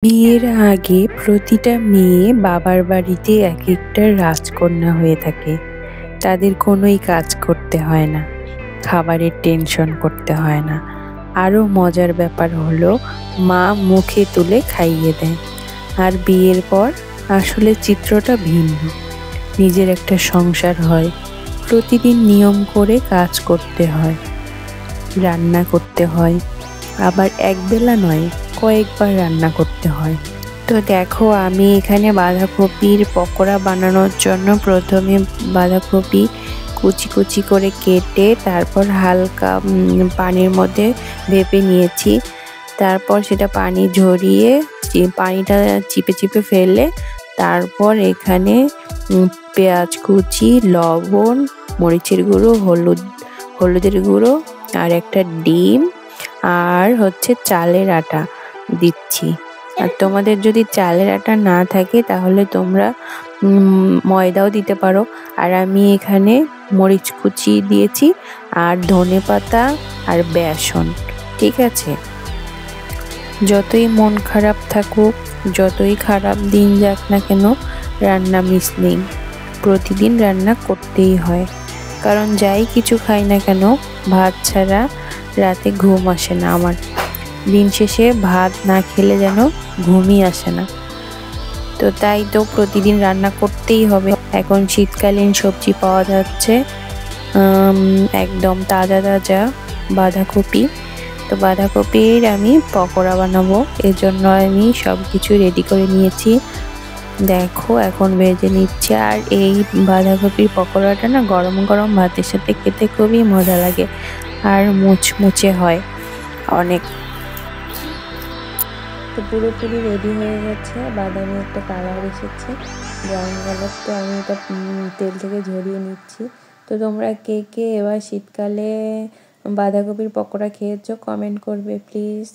বিয়ের আগে প্রতিটা মেয়ে বাবার বাড়িতে এক একটা রাজকন্যা হয়ে থাকে। তাদের কোনোই কাজ করতে হয় না, খাবারের টেনশন করতে হয় না। আরো মজার ব্যাপার হলো মা মুখে তুলে খাইয়ে দেয়। আর বিয়ের পর আসলে চিত্রটা ভিন্ন। নিজের একটা সংসার হয়, প্রতিদিন নিয়ম করে কাজ করতে হয়, রান্না করতে হয়, আবার একবেলা নয় কয়েকবার রান্না করতে হয়। তো দেখো, আমি এখানে বাঁধাকপির পকোড়া বানানোর জন্য প্রথমে বাঁধাকপি কুচি কুচি করে কেটে তারপর হালকা পানির মধ্যে ভেপে নিয়েছি। তারপর সেটা পানি ঝরিয়ে পানিটা চিপে চিপে ফেলে তারপর এখানে পেঁয়াজ কুচি, লবণ, মরিচের গুঁড়ো, হলুদের গুঁড়ো আর একটা ডিম আর হচ্ছে চালের আটা দিচ্ছি। আর তোমাদের যদি চালের আটা না থাকে তাহলে তোমরা ময়দাও দিতে পারো। আর আমি এখানে মরিচ কুচি দিয়েছি আর ধনেপাতা আর বেসন। ঠিক আছে, যতই মন খারাপ থাকুক, যতই খারাপ দিন যাক না কেন, রান্না মিস নেই। প্রতিদিন রান্না করতেই হয়, কারণ যাই কিছু খাই না কেন ভাত ছাড়া রাতে ঘুম আসে না আমার। দিন শেষে ভাত না খেলে যেন ঘুমই আসে না। তো তাই তো প্রতিদিন রান্না করতেই হবে। এখন শীতকালীন সবজি পাওয়া যাচ্ছে, একদম তাজা তাজা বাঁধাকপি। তো বাঁধাকপির আমি পকোড়া বানাবো, এর জন্য আমি সব কিছু রেডি করে নিয়েছি। দেখো এখন ভেজে নিচ্ছে। আর এই বাঁধাকপির পকোড়াটা না গরম গরম ভাতের সাথে খেতে খুবই মজা লাগে আর মুচমুচে হয় অনেক। তো পুরোপুরি রেডি হয়ে গেছে, বাদামি একটা কালার এসেছে, ব্রাউন কালার। তো আমি এটা তেল থেকে ঝরিয়ে নিচ্ছি। তো তোমরা কে কে এবার শীতকালে বাঁধাকপির পকোড়া খেয়েছো কমেন্ট করবে প্লিজ।